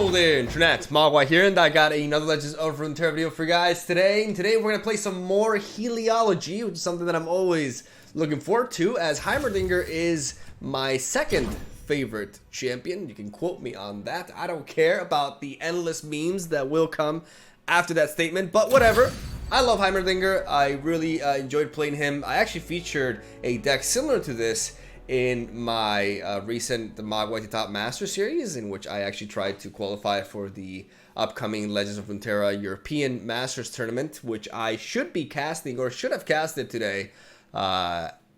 Hello there, Internet. MegaMogwai here, and I got another Legends of Runeterra video for you guys today. And today we're going to play some more Heliology, which is something that I'm always looking forward to, as Heimerdinger is my second favorite champion. You can quote me on that. I don't care about the endless memes that will come after that statement, but whatever. I love Heimerdinger. I really enjoyed playing him. I actually featured a deck similar to this in my recent MegaMogwai to Top Master series, in which I actually tried to qualify for the upcoming Legends of Runeterra European Masters Tournament, which I should be casting, or should have casted today,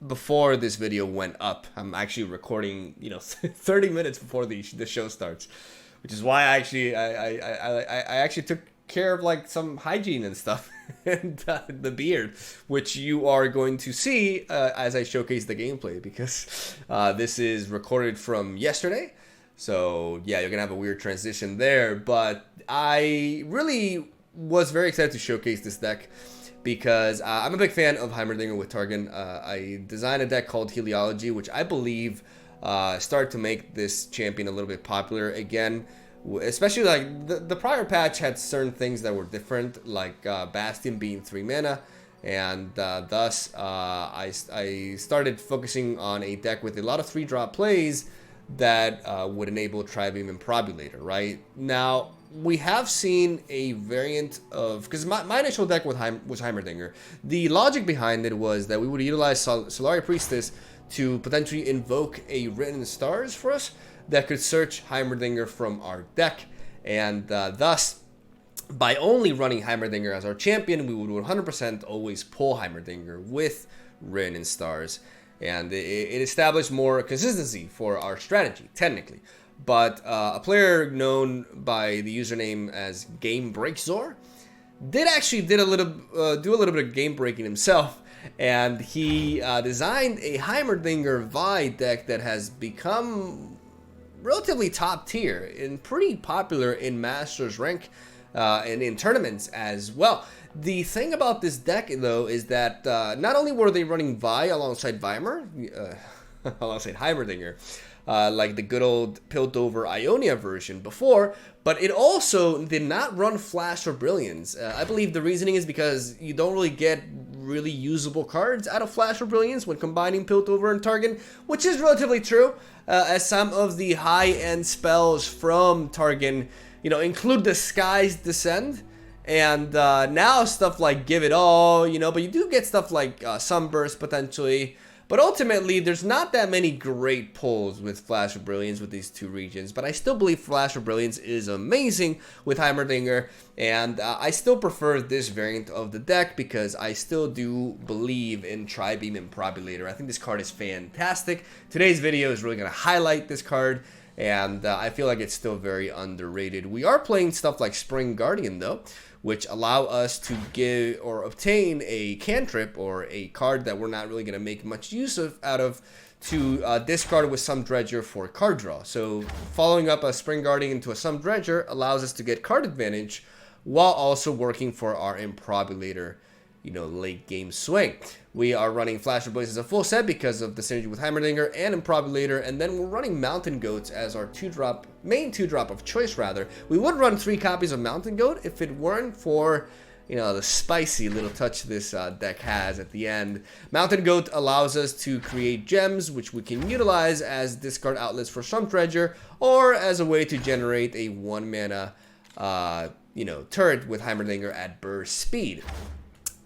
before this video went up. I'm actually recording, 30 minutes before the show starts, which is why I actually took care of like some hygiene and stuff and the beard, which you are going to see as I showcase the gameplay, because this is recorded from yesterday, so yeah, you're gonna have a weird transition there. But I really was very excited to showcase this deck because I'm a big fan of Heimerdinger with Targon. I designed a deck called Heliology, which I believe started to make this champion a little bit popular again. Especially like the prior patch had certain things that were different, like Bastion being 3 mana, and thus I started focusing on a deck with a lot of 3-drop plays that would enable Tribeam and Probulator. Right now we have seen a variant of, because my initial deck was Heimerdinger. The logic behind it was that we would utilize Solari Priestess to potentially invoke a Written Stars for us that could search Heimerdinger from our deck, and thus, by only running Heimerdinger as our champion, we would 100% always pull Heimerdinger with Rin and Stars, and it established more consistency for our strategy, technically. But a player known by the username as GameBreakZor did a little bit of game breaking himself, and he designed a Heimerdinger Vi deck that has become relatively top tier and pretty popular in Masters rank and in tournaments as well. The thing about this deck, though, is that not only were they running Vi alongside alongside Heimerdinger, like the good old Piltover Ionia version before, but it also did not run Flash or Brilliance. I believe the reasoning is because you don't really get really usable cards out of Flash or Brilliance when combining Piltover and Targon, which is relatively true, as some of the high-end spells from Targon, include Disguise Descend, and now stuff like Give It All, but you do get stuff like Sunburst potentially. But ultimately, there's not that many great pulls with Flash of Brilliance with these two regions. But I still believe Flash of Brilliance is amazing with Heimerdinger. And I still prefer this variant of the deck because I still do believe in Tribeam and Probulator. I think this card is fantastic. Today's video is really going to highlight this card, and I feel like it's still very underrated. We are playing stuff like Spring Guardian, though, which allow us to give or obtain a cantrip or a card that we're not really going to make much use out of to discard with some Dredger for card draw. So following up a Spring Guardian into a some Dredger allows us to get card advantage while also working for our Improbulator, late game swing. We are running Flash of Brilliance as a full set because of the synergy with Heimerdinger and Improbulator, and then we're running Mountain Goats as our main 2-drop of choice, rather. We would run 3 copies of Mountain Goat if it weren't for, the spicy little touch this deck has at the end. Mountain Goat allows us to create gems, which we can utilize as discard outlets for some Dredger, or as a way to generate a 1-mana, turret with Heimerdinger at burst speed.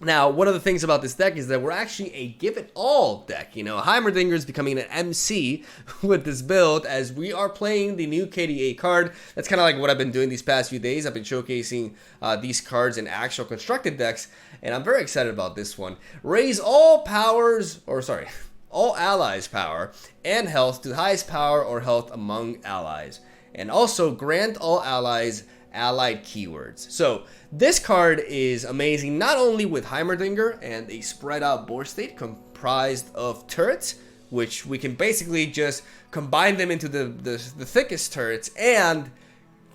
Now, one of the things about this deck is that we're actually a give-it-all deck. Heimerdinger is becoming an MC with this build, as we are playing the new KDA card. That's kind of like what I've been doing these past few days. I've been showcasing these cards in actual constructed decks, and I'm very excited about this one. Raise all allies' power and health to the highest power or health among allies, and also grant all allies allied keywords. So this card is amazing, not only with Heimerdinger and a spread out board state comprised of turrets, which we can basically just combine them into the thickest turrets and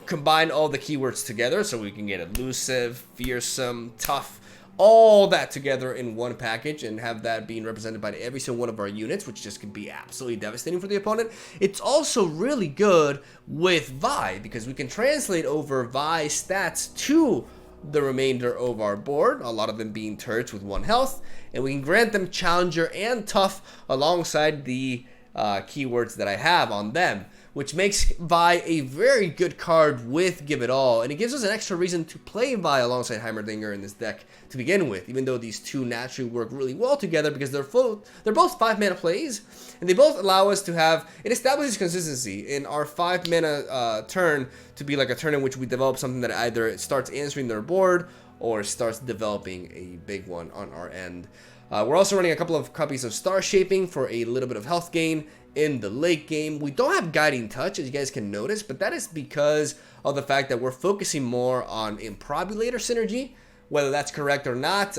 combine all the keywords together, so we can get elusive, fearsome, tough, all that together in one package and have that being represented by every single one of our units, which just can be absolutely devastating for the opponent. It's also really good with Vi, because we can translate over Vi stats to the remainder of our board, a lot of them being turrets with 1 health, and we can grant them Challenger and Tough alongside the keywords that I have on them, which makes Vi a very good card with Give It All, and it gives us an extra reason to play Vi alongside Heimerdinger in this deck to begin with, even though these two naturally work really well together because they're both 5-mana plays, and they both allow us to have, it establishes consistency in our 5-mana turn to be like a turn in which we develop something that either starts answering their board or starts developing a big one on our end. We're also running a couple of copies of Star Shaping for a little bit of health gain in the late game. We don't have Guiding Touch, as you guys can notice, but that is because of the fact that we're focusing more on Improbulator synergy. Whether that's correct or not,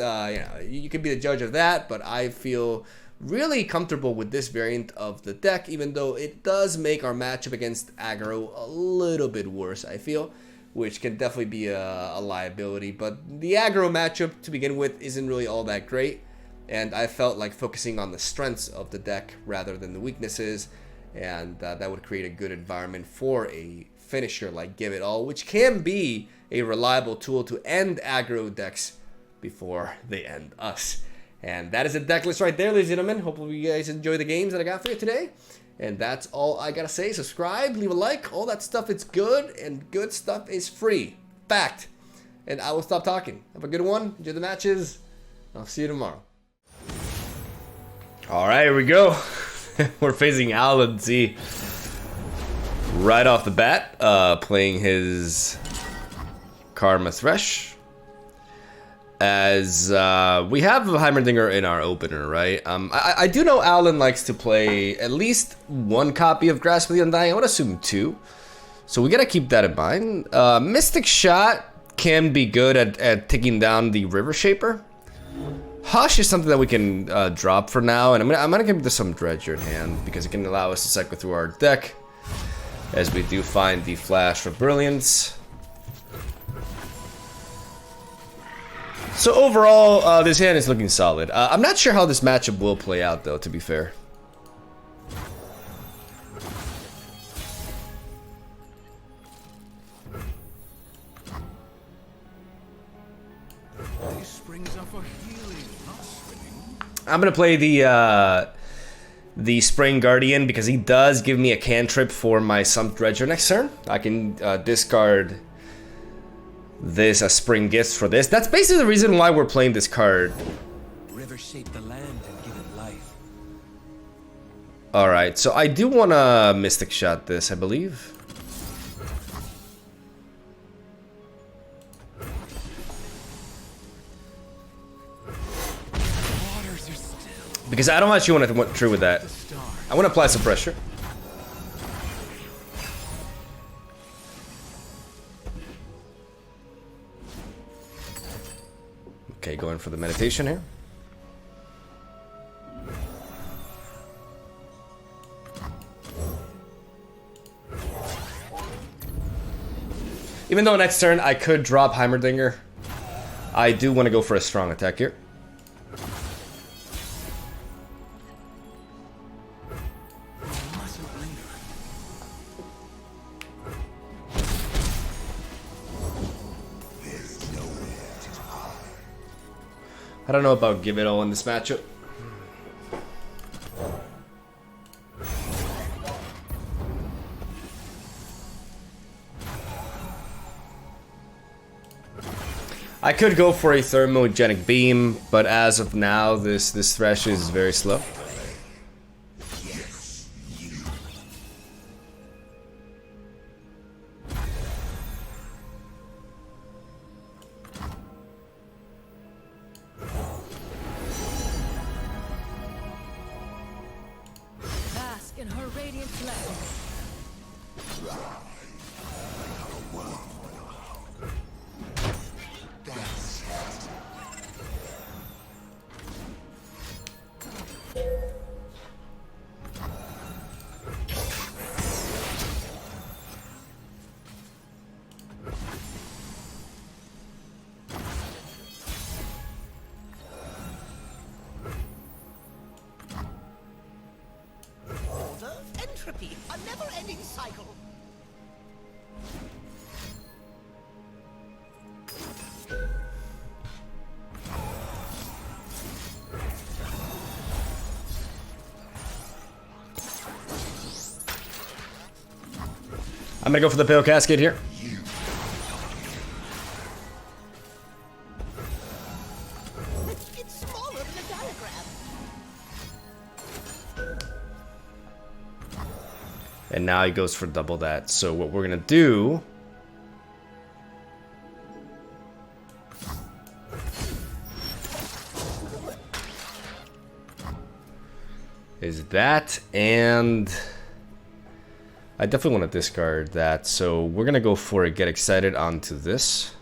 you can be the judge of that, but I feel really comfortable with this variant of the deck, even though it does make our matchup against aggro a little bit worse, I feel, which can definitely be a liability. But the aggro matchup to begin with isn't really all that great, and I felt like focusing on the strengths of the deck rather than the weaknesses, and that would create a good environment for a finisher like Give It All, which can be a reliable tool to end aggro decks before they end us. And that is a deck list right there, ladies and gentlemen. Hopefully you guys enjoy the games that I got for you today. And that's all I gotta say. Subscribe, leave a like, all that stuff is good, and good stuff is free. Fact. And I will stop talking. Have a good one. Enjoy the matches. I'll see you tomorrow. Alright, here we go. We're facing Alan Z right off the bat, playing his Karma Thresh. As we have Heimerdinger in our opener, right? I do know Alan likes to play at least 1 copy of Grasp of the Undying. I would assume 2. So we gotta keep that in mind. Mystic Shot can be good at taking down the River Shaper. Hush is something that we can drop for now, and I'm gonna give this some Dredger in hand because it can allow us to cycle through our deck as we do find the Flash for Brilliance. So overall, this hand is looking solid. I'm not sure how this matchup will play out, though, to be fair. I'm gonna play the Spring Guardian because he does give me a cantrip for my Sump Dredger next turn. I can discard this as Spring Gifts for this. That's basically the reason why we're playing this card. River shape the land and give it life. Alright, so I do want to Mystic Shot this, I believe. Because I don't actually want to go through with that. I want to apply some pressure. Okay, going for the meditation here. Even though next turn I could drop Heimerdinger, I do want to go for a strong attack here. I don't know about Give It All in this matchup. I could go for a Thermogenic Beam, but as of now, this Thresh is very slow. In her radiant light. Eternity, a never-ending cycle. I'm gonna go for the Pale Cascade here. It's smaller than a diagram. And now he goes for double that. So what we're gonna do is that, and I definitely want to discard that. So we're gonna go for a Get Excited onto this.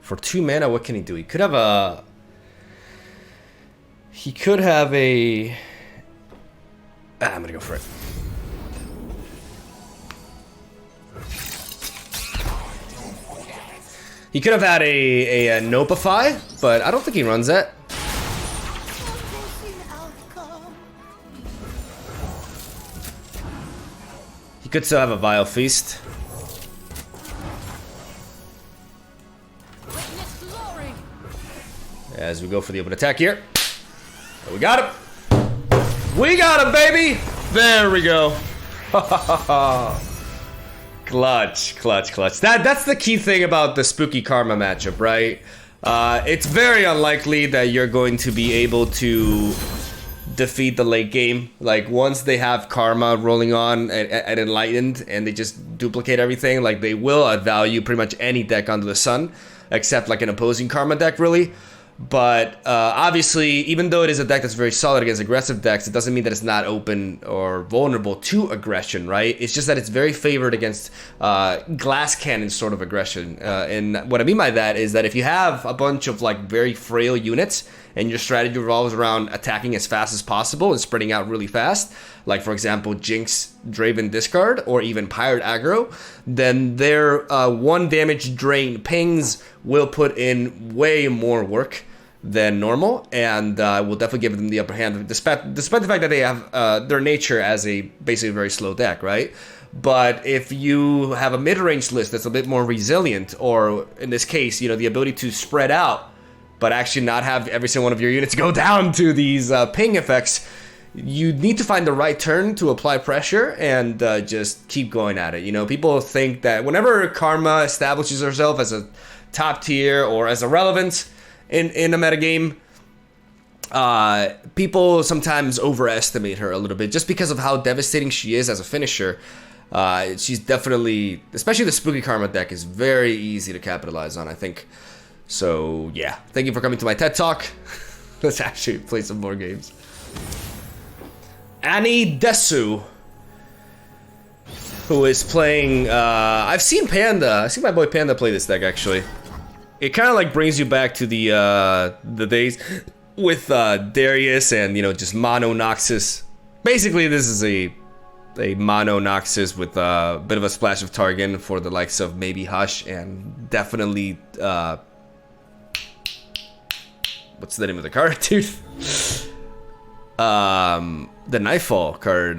For 2 mana, what can he do? He could have a... He could have a... I'm gonna go for it. He could have had a Nopify, but I don't think he runs that. He could still have a Vile Feast. Witness glory. As we go for the open attack here. We got him. We got him, baby. There we go. Clutch, clutch, clutch. That's the key thing about the Spooky Karma matchup, right? It's very unlikely that you're going to be able to defeat the late game. Like, once they have Karma rolling on at Enlightened and they just duplicate everything, like, they will outvalue pretty much any deck under the sun, except like an opposing Karma deck, really. But obviously, even though it is a deck that's very solid against aggressive decks, it doesn't mean that it's not open or vulnerable to aggression, right? It's just that it's very favored against glass cannon sort of aggression. And what I mean by that is that if you have a bunch of like very frail units and your strategy revolves around attacking as fast as possible and spreading out really fast, like for example Jinx, Draven Discard, or even Pirate Aggro, then their 1 damage drain pings will put in way more work than normal, and will definitely give them the upper hand, despite the fact that they have their nature as a basically very slow deck, right? But if you have a mid-range list that's a bit more resilient, or in this case, you know, the ability to spread out, but actually not have every single one of your units go down to these ping effects, you need to find the right turn to apply pressure and just keep going at it. You know, people think that whenever Karma establishes herself as a top tier or as a relevant in a metagame, people sometimes overestimate her a little bit just because of how devastating she is as a finisher. She's definitely, especially the Spooky Karma deck, is very easy to capitalize on, I think. So yeah, thank you for coming to my TED Talk. Let's actually play some more games. Annie Desu, who is playing, I've seen my boy Panda play this deck actually. It kind of like brings you back to the days with Darius and, you know, just mono Noxus. Basically, this is a mono Noxus with a bit of a splash of Targan for the likes of maybe Hush and definitely what's the name of the card, dude? The Nightfall card.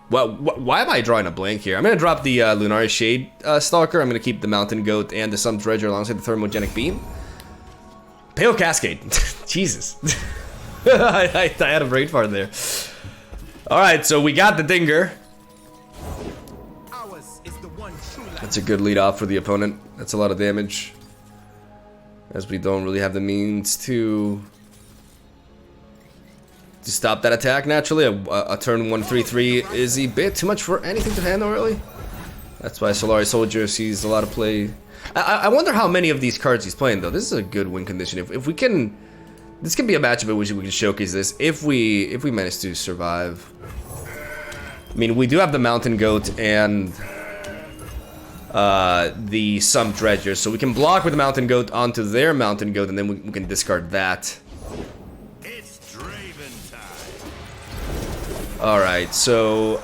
Why am I drawing a blank here? I'm gonna drop the Lunaria Shade Stalker. I'm gonna keep the Mountain Goat and the Sun Dredger alongside the Thermogenic Beam. Pale Cascade. Jesus. I had a brain fart there. Alright, so we got the Dinger. That's a good lead off for the opponent. That's a lot of damage, as we don't really have the means to stop that attack naturally. A turn 1/3/3 is a bit too much for anything to handle, really. That's why Solari Soldier sees a lot of play. I wonder how many of these cards he's playing, though. This is a good win condition. If we can, this can be a matchup in which we can showcase this if we manage to survive. I mean, we do have the Mountain Goat and the Sun Dredger, so we can block with the Mountain Goat onto their Mountain Goat, and then we can discard that. Alright, so,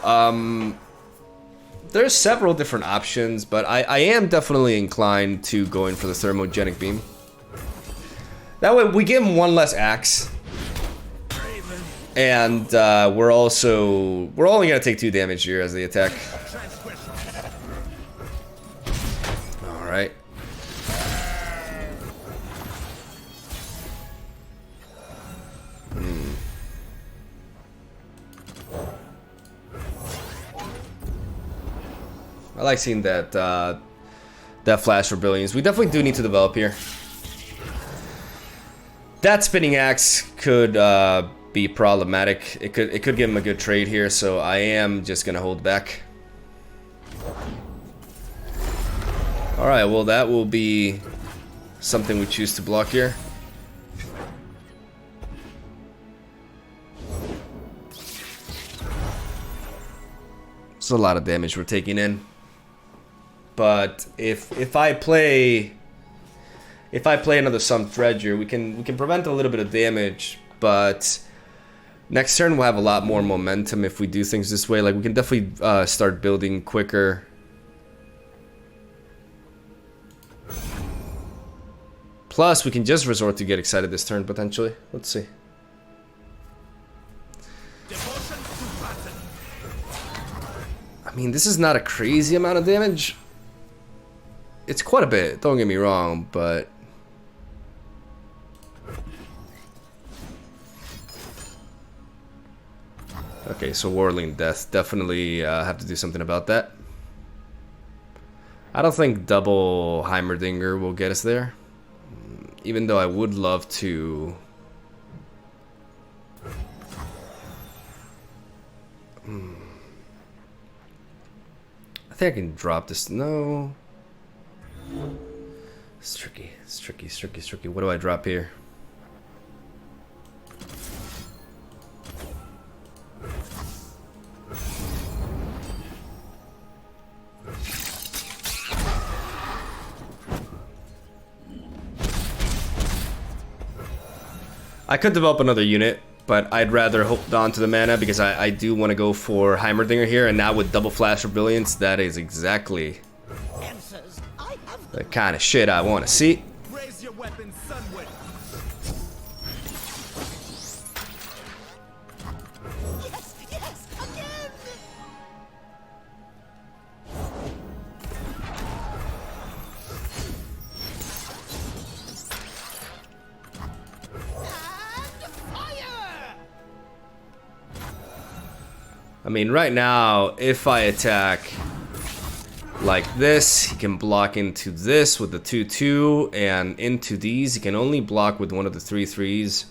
there's several different options, but I am definitely inclined to going for the Thermogenic Beam. That way, we give him one less axe. And we're only gonna take 2 damage here as they attack. All right. I like seeing that that flash for brilliance. We definitely do need to develop here. That spinning axe could be problematic. It could give him a good trade here, so I am just gonna hold back. All right, well that will be something we choose to block here. It's a lot of damage we're taking in. But if I play another Tahm Kench, we can prevent a little bit of damage, but next turn we'll have a lot more momentum if we do things this way. Like we can definitely start building quicker. Plus we can just resort to get excited this turn potentially. Let's see. I mean, this is not a crazy amount of damage. It's quite a bit, don't get me wrong, but okay, so Whirling Death, definitely have to do something about that. I don't think double Heimerdinger will get us there, even though I would love to. I think I can drop this. No. It's tricky. It's tricky. It's tricky. It's tricky. What do I drop here? I could develop another unit, but I'd rather hold on to the mana because I do want to go for Heimerdinger here, and now with double flash of brilliance, that is exactly the kind of shit I want to see. Raise your weapon, Sunwood. Yes, yes, again! And fire! I mean, right now, if I attack like this, he can block into this with the 2/2, and into these, he can only block with one of the 3/3s.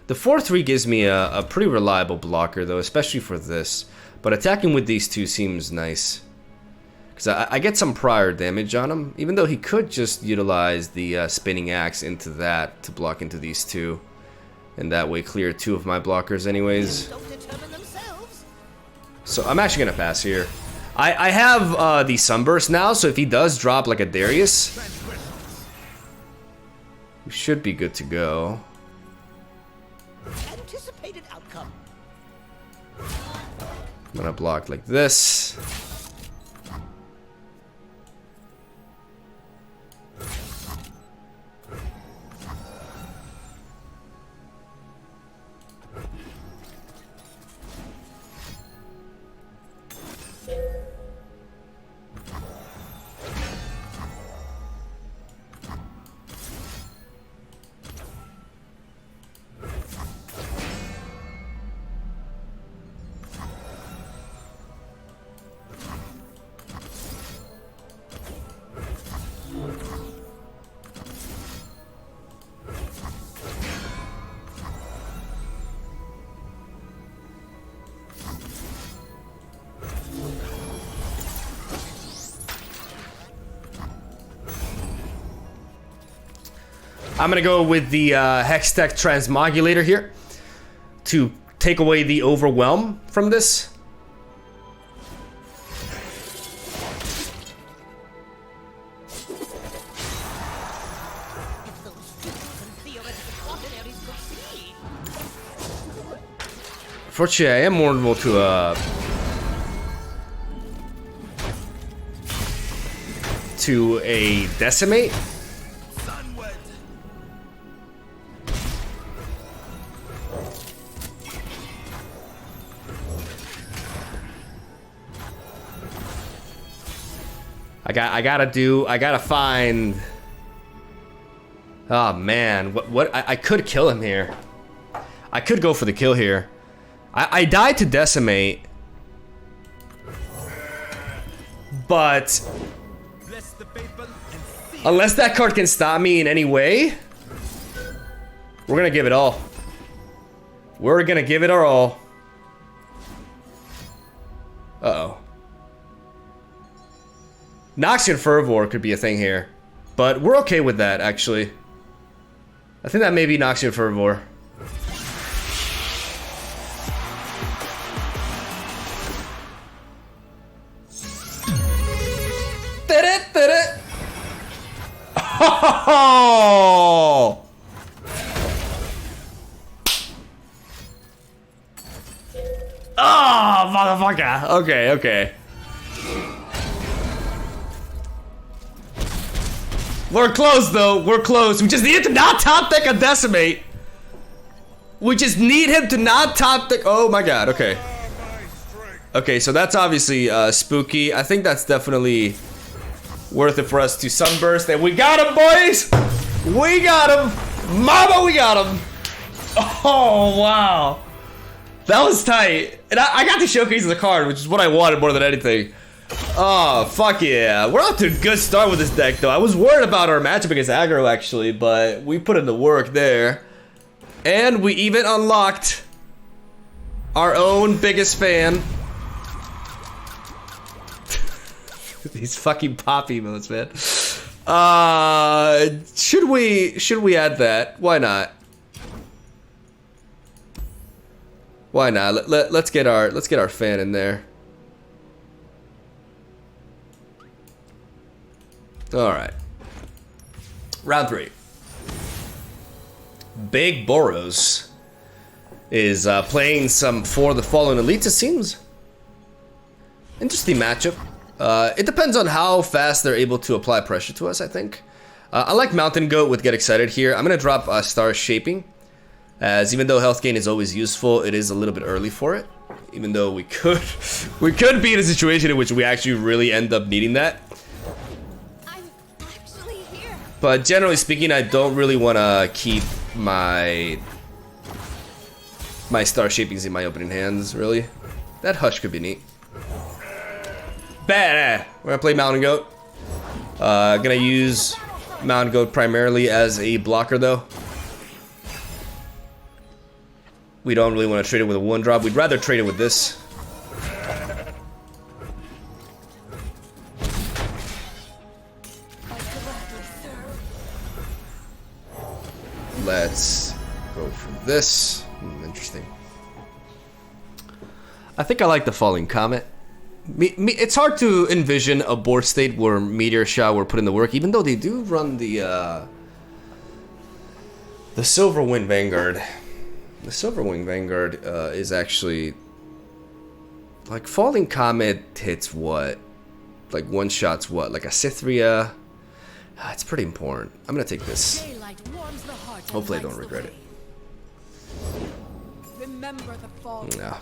The 4/3 gives me a pretty reliable blocker, though, especially for this. But attacking with these two seems nice, because I get some prior damage on him, even though he could just utilize the spinning axe into that to block into these two, and that way clear 2 of my blockers anyways. Don't determine themselves. So I'm actually gonna pass here. I have the Sunburst now, so if he does drop like a Darius, we should be good to go. Anticipated outcome. I'm gonna block like this. I'm gonna go with the Hextech Transmogulator here to take away the overwhelm from this. If those fools and theoretical quaternaries could see. Unfortunately, I am vulnerable to a Decimate. I gotta find. Oh man, what? I could kill him here. I could go for the kill here. I died to decimate, but unless that card can stop me in any way, we're gonna give it all. We're gonna give it our all. Uh-oh. Noxian Fervor could be a thing here, but we're okay with that, actually. I think that may be Noxian Fervor. Did it! Did it! Oh! Oh, motherfucker! Okay, okay. We're close, though. We're close. We just need him to not top deck a decimate. We just need him to not top deck. Oh my god. Okay. Okay, so that's obviously spooky. I think that's definitely worth it for us to sunburst. And we got him, boys. We got him, mama. We got him. Oh wow, that was tight. And I got to showcase the card, which is what I wanted more than anything. Oh, fuck yeah. We're off to a good start with this deck, though. I was worried about our matchup against aggro, actually, but we put in the work there. And we even unlocked our own biggest fan. These fucking pop emotes, man. Should we add that? Why not? Why not? Let's get our fan in there. Alright. Round 3. Big Boros is playing some For the Fallen Elites, it seems. Interesting matchup. It depends on how fast they're able to apply pressure to us, I think. I like Mountain Goat with Get Excited here. I'm going to drop Star Shaping, as even though health gain is always useful, it is a little bit early for it. Even though we could be in a situation in which we actually really end up needing that. But generally speaking, I don't really want to keep my Star Shapings in my opening hands, really. That Hush could be neat. Bad. We're gonna play Mountain Goat. Gonna use Mountain Goat primarily as a blocker, though. We don't really want to trade it with a 1-drop. We'd rather trade it with this. Let's go for this. Interesting. I think I like the Falling Comet. It's hard to envision a board state where Meteor Shot were put in the work, even though they do run the Silverwing Vanguard. The Silverwing Vanguard is actually like Falling Comet hits what? Like one shots what? Like a Cythria. It's pretty important. I'm gonna take this. Hopefully I don't regret it. No.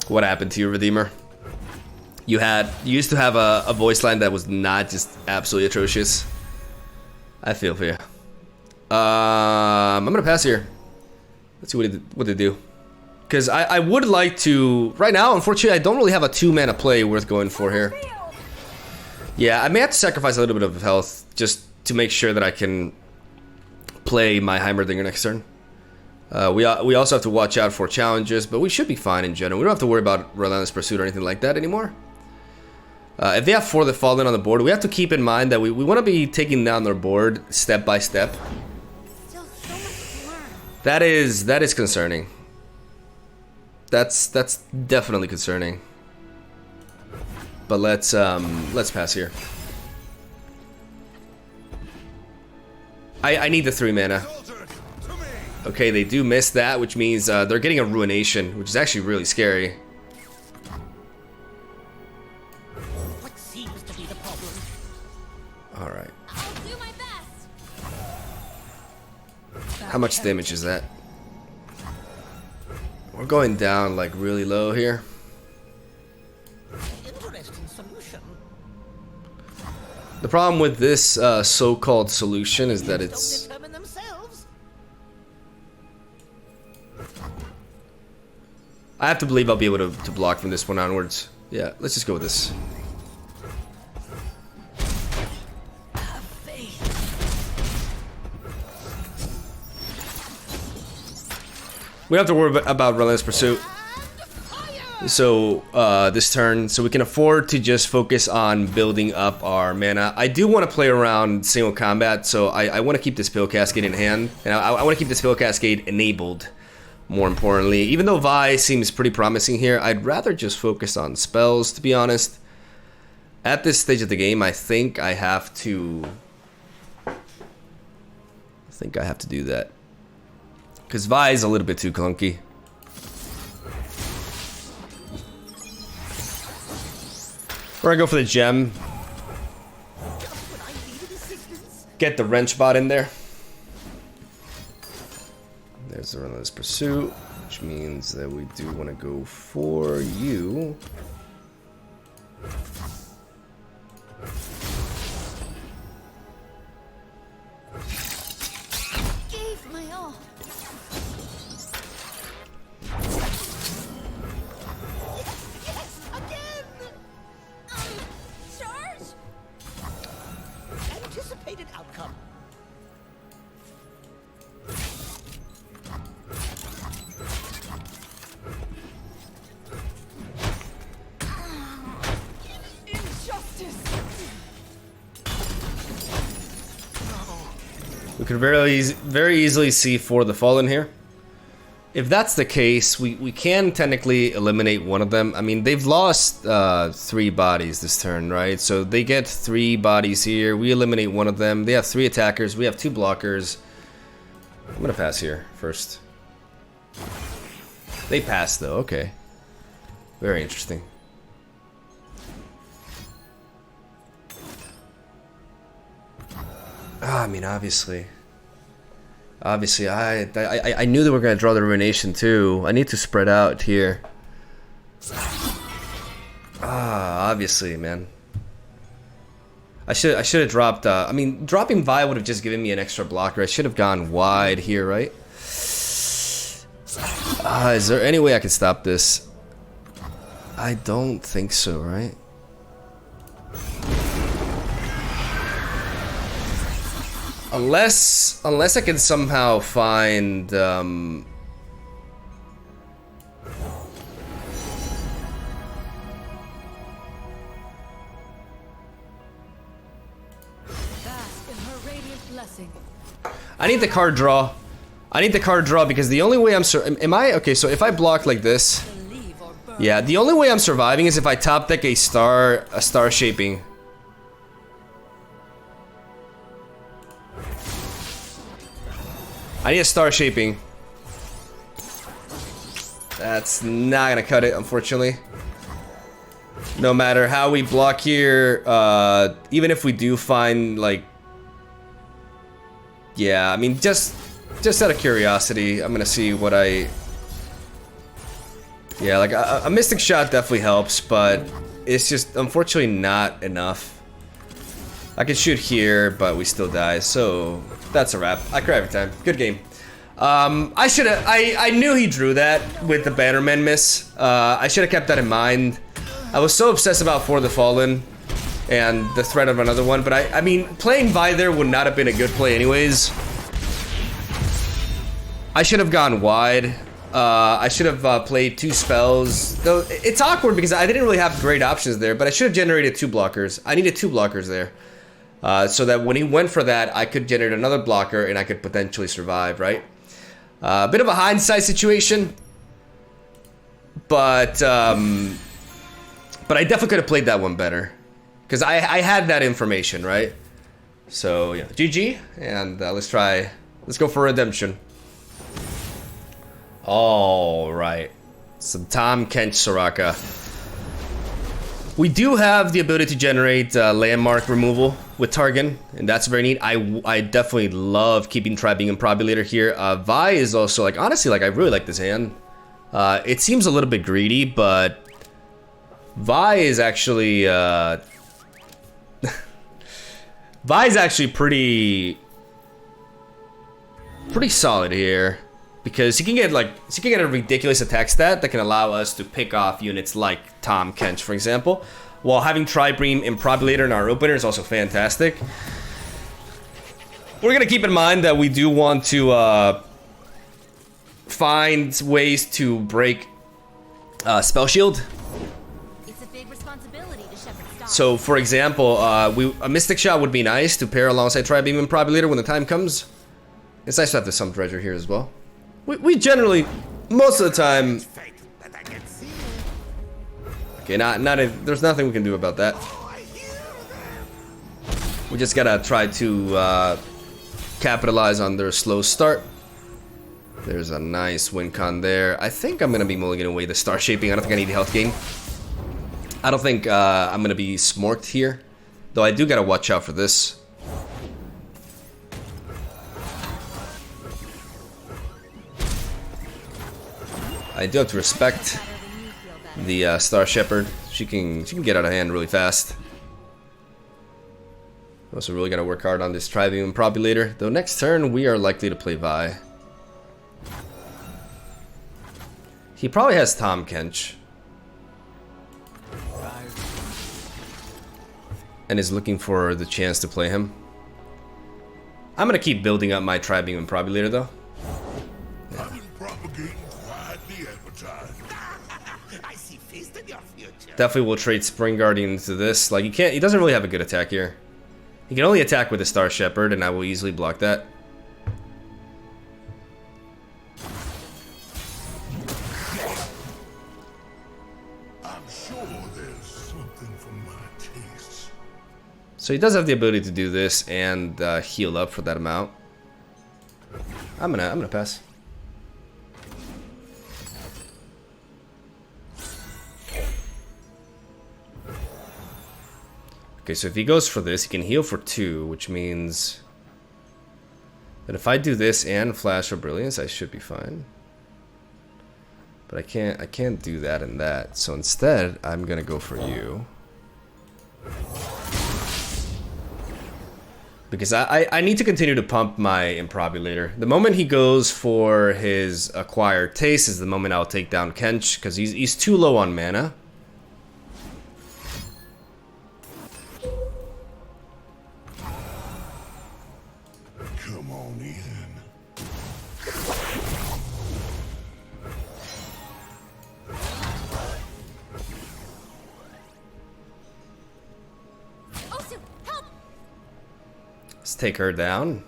What happened to you, Redeemer? You used to have a voice line that was not just absolutely atrocious. I feel for you. I'm gonna pass here. Let's see what they do. Because I would like to... Right now, unfortunately, I don't really have a 2-mana play worth going for here. Yeah, I may have to sacrifice a little bit of health just to make sure that I can play my Heimerdinger next turn. We also have to watch out for challenges, but we should be fine in general. We don't have to worry about Relentless Pursuit or anything like that anymore. If they have For the Fallen on the board, we have to keep in mind that we want to be taking down their board step by step. Still so much to learn. That is concerning. That's definitely concerning. But let's pass here. I need the 3 mana. Okay, they do miss that, which means they're getting a Ruination, which is actually really scary. What seems to be the problem? All right. I'll do my best. How much damage is that? We're going down like really low here. Interesting solution. The problem with this so-called solution is that it's... Don't determine themselves. I have to believe I'll be able to block from this one onwards. Yeah, let's just go with this. We don't have to worry about Relentless Pursuit. So, this turn, so we can afford to just focus on building up our mana. I do want to play around single combat, so I want to keep this Pill Cascade in hand. And I want to keep this Pill Cascade enabled, more importantly. Even though Vi seems pretty promising here, I'd rather just focus on spells, to be honest. At this stage of the game, I think I have to... do that. Because Vi is a little bit too clunky. We're gonna go for the gem. Get the wrench bot in there. There's the Relentless Pursuit, which means that we do want to go for you. Gave my all. Yes, again. Charge. Anticipated outcome. Injustice. We could very easily see for the Fallen here. If that's the case, we can technically eliminate one of them. I mean, they've lost 3 bodies this turn, right? So they get 3 bodies here. We eliminate one of them. They have 3 attackers. We have 2 blockers. I'm gonna pass here first. They pass though. Okay. Very interesting. I mean, obviously, I knew they were gonna draw the Ruination too. I need to spread out here. Obviously, man. I should have dropped. I mean, dropping Vi would have just given me an extra blocker. I should have gone wide here, right? Is there any way I can stop this? I don't think so, right? Unless I can somehow find Bask in her radiant blessing. I need the card draw. I need the card draw because the only way I'm okay, so if I block like this, Believe or burn. yeah, the only way I'm surviving is if I top deck a star shaping. I need a star shaping. That's not gonna cut it, unfortunately. No matter how we block here, even if we do find, like... Yeah, I mean, just out of curiosity, I'm gonna see what I... Yeah, like, a Mystic Shot definitely helps, but it's just, unfortunately, not enough. I can shoot here, but we still die, so that's a wrap. I cry every time. Good game. I knew he drew that with the Bannerman miss. I should have kept that in mind. I was so obsessed about For the Fallen and the threat of another one, but I mean, playing Vi there would not have been a good play anyways. I should have gone wide. I should have played 2 spells. Though it's awkward because I didn't really have great options there, but I should have generated 2 blockers. I needed 2 blockers there. So that when he went for that, I could generate another blocker and I could potentially survive, right? A bit of a hindsight situation, but I definitely could have played that one better because I had that information, right? So yeah, GG, and let's go for redemption. All right, some Tahm Kench Soraka. We do have the ability to generate landmark removal with Targan, and that's very neat. I definitely love keeping Tri-Being Improbulator here. Vi is also, like, honestly, like, I really like this hand. It seems a little bit greedy, but Vi is actually Vi's actually pretty solid here, because he can get a ridiculous attack stat that can allow us to pick off units like Tahm Kench, for example, while having Tri-Beam Improbulator in our opener is also fantastic. We're gonna keep in mind that we do want to find ways to break Spell Shield. It's a big responsibility to shepherd stock. So, for example, a Mystic Shot would be nice to pair alongside Tri-Beam Improbulator when the time comes. It's nice to have the Sump Dredger here as well. We generally, most of the time... Okay, there's nothing we can do about that. We just gotta try to capitalize on their slow start. There's a nice win con there. I think I'm gonna be mulliganing away the Star Shaping. I don't think I need the health gain. I don't think I'm gonna be smorked here, though I do gotta watch out for this. I do have to respect the Star Shepherd. She can get out of hand really fast. Also really gotta work hard on this Tri-Beam Improbulator. Though next turn we are likely to play Vi. He probably has Tahm Kench. And is looking for the chance to play him. I'm gonna keep building up my Tri-Beam Improbulator though. I've been propagating quite the appetite. I see feast in your future. Definitely will trade Spring Guardian into this. Like he doesn't really have a good attack here. He can only attack with a Star Shepherd, and I will easily block that. I'm sure there's something for my taste. So he does have the ability to do this and heal up for that amount. I'm gonna pass. Okay, so if he goes for this, he can heal for 2, which means that if I do this and Flash of Brilliance, I should be fine. But I can't do that and that. So instead, I'm gonna go for you. Because I need to continue to pump my Improbulator. The moment he goes for his Acquired Taste is the moment I'll take down Kench, because he's too low on mana. Come on in. Osu, help! Let's take her down.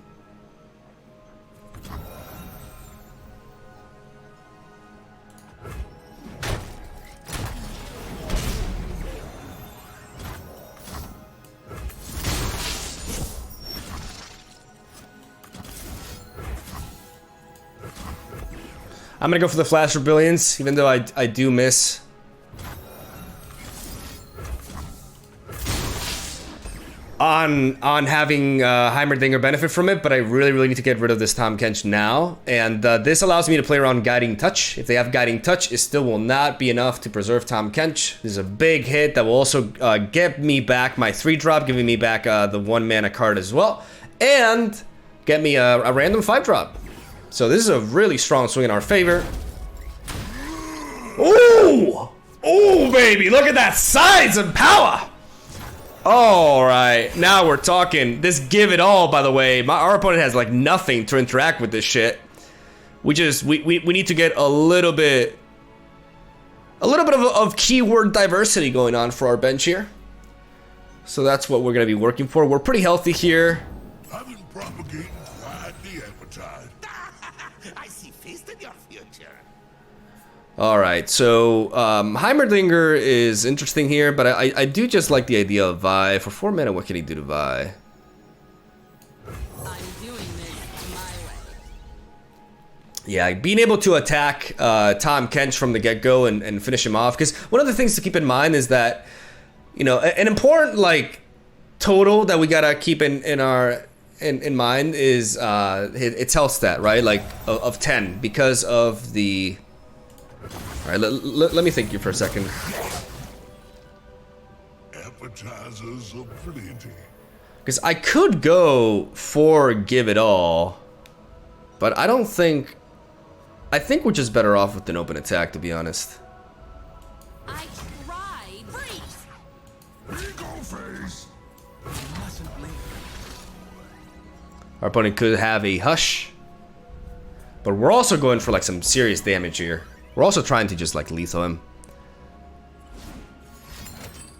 I'm gonna go for the Flash of Brilliance, even though I do miss. On having Heimerdinger benefit from it, but I really need to get rid of this Tahm Kench now. And this allows me to play around Guiding Touch. If they have Guiding Touch, it still will not be enough to preserve Tahm Kench. This is a big hit that will also get me back my 3-drop, giving me back the 1-mana card as well. And get me a random 5-drop. So this is a really strong swing in our favor. Ooh! Ooh, baby, look at that size and power! Alright, now we're talking. This give it all, by the way. Our opponent has like nothing to interact with this shit. We need to get a little bit of keyword diversity going on for our bench here. So that's what we're gonna be working for. We're pretty healthy here. I've been propagating quite the appetite. I see feast in your future. Alright, so Heimerdinger is interesting here, but I do just like the idea of Vi. For 4 mana, what can he do to Vi? I'm doing this my way. Yeah, being able to attack Tahm Kench from the get-go and finish him off. Because one of the things to keep in mind is that, you know, an important like total that we gotta keep in mind is its health stat, right? Like of 10, because of the. All right, let me think here for a second. Appetizers of plenty. Because I could go for Give It All, but I don't think... I think we're just better off with an open attack, to be honest. I tried. Freeze. Ego face. Our opponent could have a Hush, but we're also going for like some serious damage here. We're also trying to just like lethal him.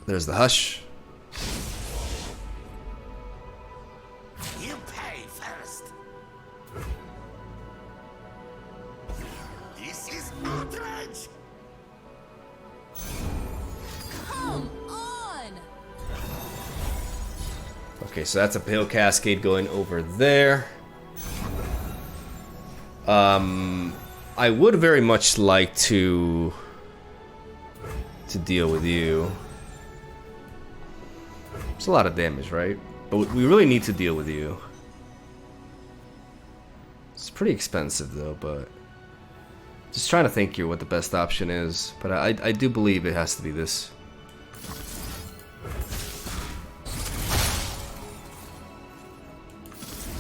There's the Hush. You pay first. This is outrage. Come on. Okay, so that's a Pale Cascade going over there. I would very much like to deal with you. It's a lot of damage, right? But we really need to deal with you. It's pretty expensive though, but just trying to think here what the best option is. But I do believe it has to be this.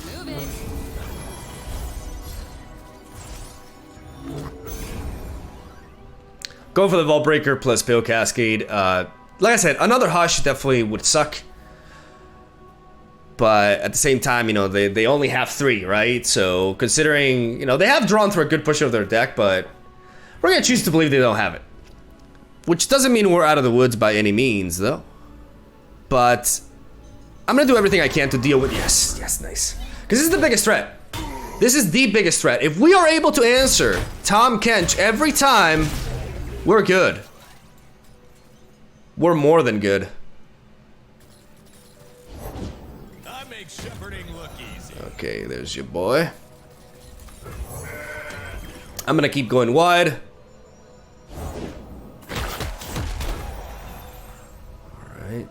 Move it. Going for the Vault Breaker plus Pale Cascade. Like I said, another Hush definitely would suck. But at the same time, you know, they only have 3, right? So considering, you know, they have drawn through a good portion of their deck, but we're going to choose to believe they don't have it. Which doesn't mean we're out of the woods by any means, though. But I'm going to do everything I can to deal with... Yes, nice. Because this is the biggest threat. This is the biggest threat. If we are able to answer Tahm Kench every time, we're good. We're more than good. I make shepherding look easy. Okay, there's your boy. I'm gonna keep going wide. Alright.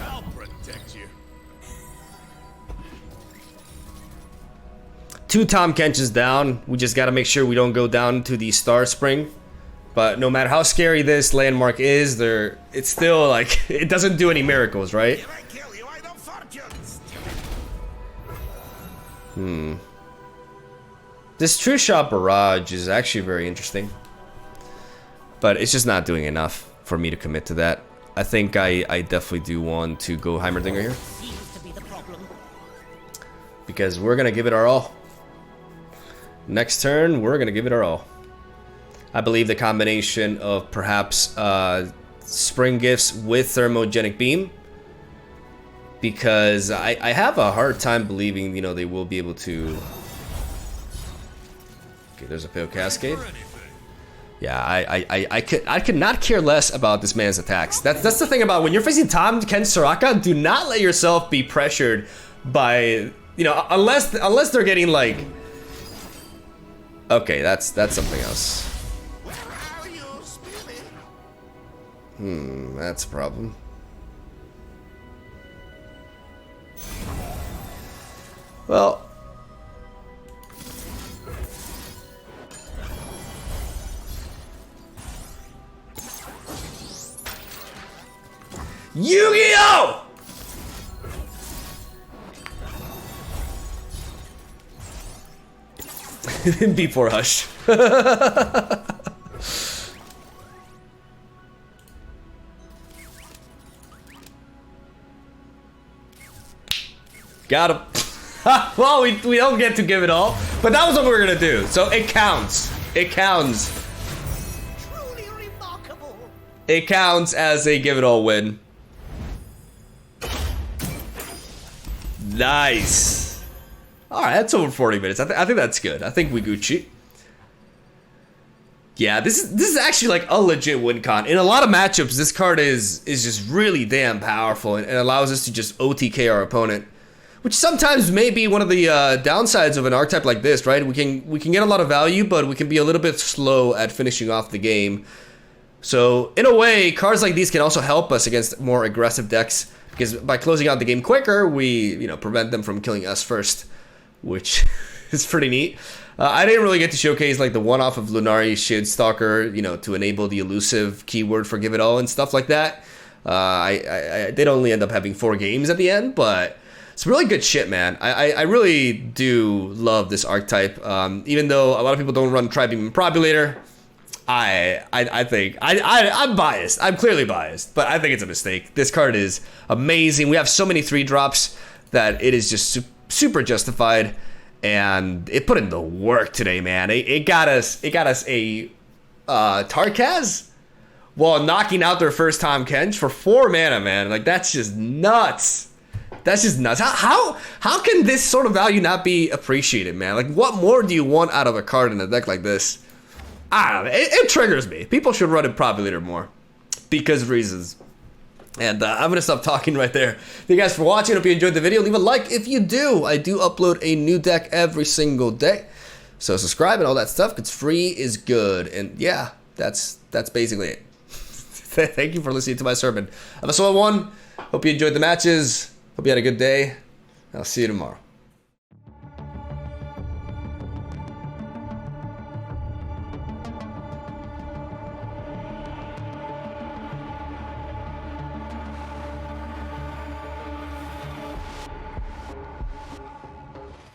I'll protect you. 2 Tahm Kenches down. We just gotta make sure we don't go down to the Star Spring. But no matter how scary this landmark is, it's still like, it doesn't do any miracles, right? If I kill you, I don't fortunes. This True Shot Barrage is actually very interesting. But it's just not doing enough for me to commit to that. I think I definitely do want to go Heimerdinger here. Seems to be the problem. Because we're gonna give it our all. Next turn, we're gonna give it our all. I believe the combination of perhaps Spring Gifts with Thermogenic Beam, because I have a hard time believing, you know, they will be able to. Okay, there's a Pale Cascade. Yeah, I could not care less about this man's attacks. That's the thing about when you're facing Tahm Kench Soraka. Do not let yourself be pressured by, you know, unless they're getting like. Okay, that's something else. Where are you, Spirit? That's a problem. Well, Yu-Gi-Oh! Before Hush. Got him. Well, we don't get to give it all, but that was what we were gonna do, so it counts. It counts. Truly remarkable. It counts as a give it all win. Nice. All right, that's over 40 minutes. I think that's good. I think we Gucci. Yeah, this is actually like a legit win con. In a lot of matchups, this card is just really damn powerful and allows us to just OTK our opponent. Which sometimes may be one of the downsides of an archetype like this, right? We can get a lot of value, but we can be a little bit slow at finishing off the game. So in a way, cards like these can also help us against more aggressive decks, because by closing out the game quicker, we prevent them from killing us first, which is pretty neat. I didn't really get to showcase like the one-off of Lunari Shield Stalker, you know, to enable the elusive keyword for Give It All and stuff like that. I did only end up having 4 games at the end, but it's really good shit, man. I really do love this archetype. Even though a lot of people don't run Tri-Beam Improbulator, I think I'm biased. I'm clearly biased, but I think it's a mistake. This card is amazing. We have so many 3-drops that it is just super justified, and it put in the work today, man. It got us a Tarkaz while knocking out their first Tahm Kench for 4 mana, man. Like, that's just nuts. That's just nuts. How can this sort of value not be appreciated, man? Like, what more do you want out of a card in a deck like this? I don't know. It triggers me. People should run Improbulator more because of reasons. And I'm going to stop talking right there. Thank you guys for watching. Hope you enjoyed the video. Leave a like if you do. I do upload a new deck every single day. So subscribe and all that stuff, because free is good. And yeah, that's basically it. Thank you for listening to my sermon. Episode 1. Hope you enjoyed the matches. Hope you had a good day. I'll see you tomorrow.